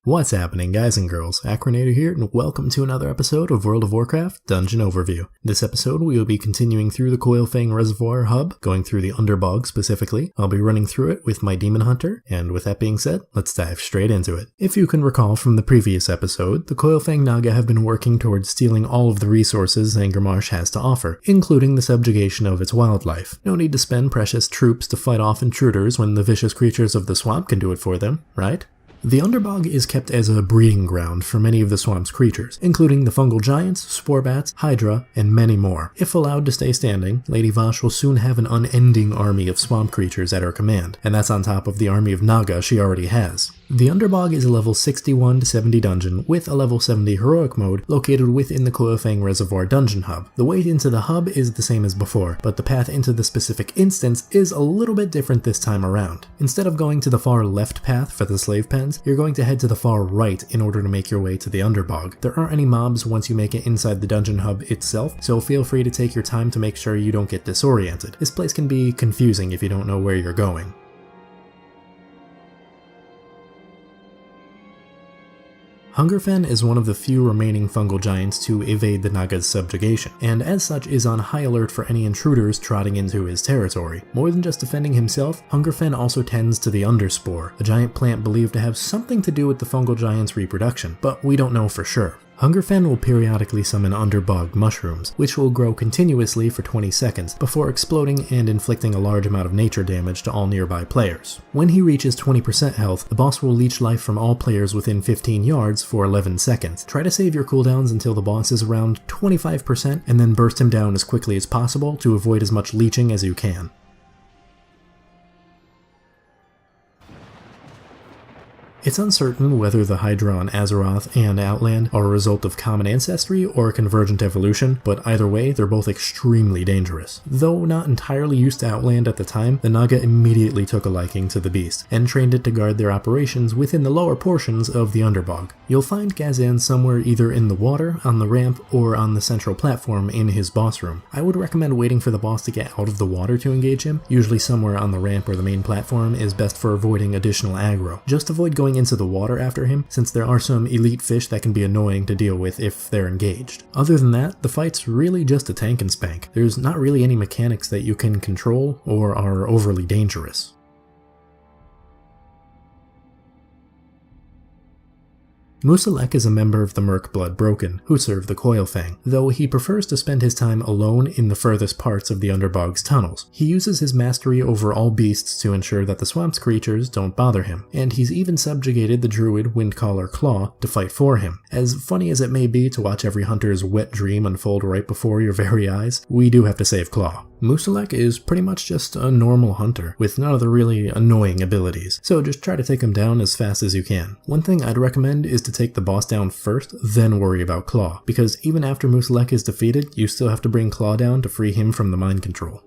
What's happening, guys and girls? Acrinator here, and welcome to another episode of World of Warcraft Dungeon Overview. This episode, we will be continuing through the Coilfang Reservoir hub, going through the Underbog specifically. I'll be running through it with my Demon Hunter, and with that being said, let's dive straight into it. If you can recall from the previous episode, the Coilfang Naga have been working towards stealing all of the resources Zangarmarsh has to offer, including the subjugation of its wildlife. No need to spend precious troops to fight off intruders when the vicious creatures of the swamp can do it for them, right? The Underbog is kept as a breeding ground for many of the swamp's creatures, including the fungal giants, spore bats, Hydra, and many more. If allowed to stay standing, Lady Vashj will soon have an unending army of swamp creatures at her command, and that's on top of the army of Naga she already has. The Underbog is a level 61 to 70 dungeon with a level 70 heroic mode located within the Coilfang Reservoir dungeon hub. The way into the hub is the same as before, but the path into the specific instance is a little bit different this time around. Instead of going to the far left path for the slave pens, you're going to head to the far right in order to make your way to the Underbog. There aren't any mobs once you make it inside the dungeon hub itself, so feel free to take your time to make sure you don't get disoriented. This place can be confusing if you don't know where you're going. Hungerfen is one of the few remaining fungal giants to evade the Naga's subjugation, and as such is on high alert for any intruders trotting into his territory. More than just defending himself, Hungerfen also tends to the Underspore, a giant plant believed to have something to do with the fungal giant's reproduction, but we don't know for sure. Hungerfen will periodically summon Underbog mushrooms, which will grow continuously for 20 seconds before exploding and inflicting a large amount of nature damage to all nearby players. When he reaches 20% health, the boss will leech life from all players within 15 yards for 11 seconds. Try to save your cooldowns until the boss is around 25% and then burst him down as quickly as possible to avoid as much leeching as you can. It's uncertain whether the Hydra on Azeroth and Outland are a result of common ancestry or a convergent evolution, but either way, they're both extremely dangerous. Though not entirely used to Outland at the time, the Naga immediately took a liking to the beast, and trained it to guard their operations within the lower portions of the Underbog. You'll find Gazan somewhere either in the water, on the ramp, or on the central platform in his boss room. I would recommend waiting for the boss to get out of the water to engage him. Usually somewhere on the ramp or the main platform is best for avoiding additional aggro. Just avoid going into the water after him, since there are some elite fish that can be annoying to deal with if they're engaged. Other than that, the fight's really just a tank and spank. There's not really any mechanics that you can control or are overly dangerous. Musalek is a member of the Merc Blood Broken, who serve the Coilfang, though he prefers to spend his time alone in the furthest parts of the Underbog's tunnels. He uses his mastery over all beasts to ensure that the swamp's creatures don't bother him, and he's even subjugated the druid Windcaller Claw to fight for him. As funny as it may be to watch every hunter's wet dream unfold right before your very eyes, we do have to save Claw. Musalek is pretty much just a normal hunter, with none of the really annoying abilities, so just try to take him down as fast as you can. One thing I'd recommend is to take the boss down first, then worry about Claw, because even after Musalek is defeated, you still have to bring Claw down to free him from the mind control.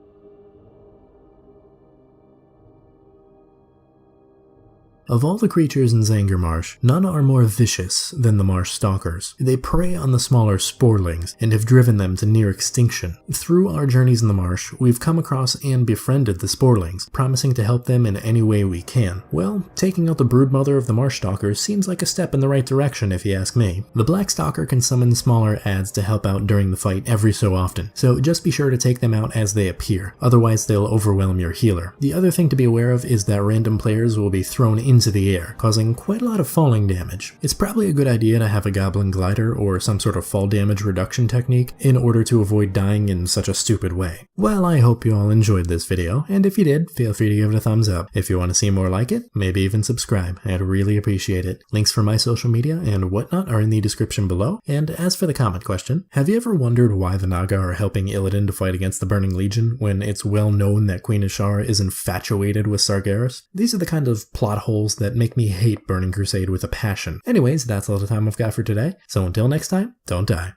Of all the creatures in Zangarmarsh, none are more vicious than the Marsh Stalkers. They prey on the smaller sporelings and have driven them to near extinction. Through our journeys in the marsh, we've come across and befriended the sporelings, promising to help them in any way we can. Well, taking out the broodmother of the Marsh Stalkers seems like a step in the right direction if you ask me. The Black Stalker can summon smaller adds to help out during the fight every so often, so just be sure to take them out as they appear, otherwise they'll overwhelm your healer. The other thing to be aware of is that random players will be thrown into the air, causing quite a lot of falling damage. It's probably a good idea to have a goblin glider or some sort of fall damage reduction technique in order to avoid dying in such a stupid way. Well, I hope you all enjoyed this video, and if you did, feel free to give it a thumbs up. If you want to see more like it, maybe even subscribe. I'd really appreciate it. Links for my social media and whatnot are in the description below, and as for the comment question, have you ever wondered why the Naga are helping Illidan to fight against the Burning Legion when it's well known that Queen Ashara is infatuated with Sargeras? These are the kind of plot holes that make me hate Burning Crusade with a passion. Anyways, that's all the time I've got for today, so until next time, don't die.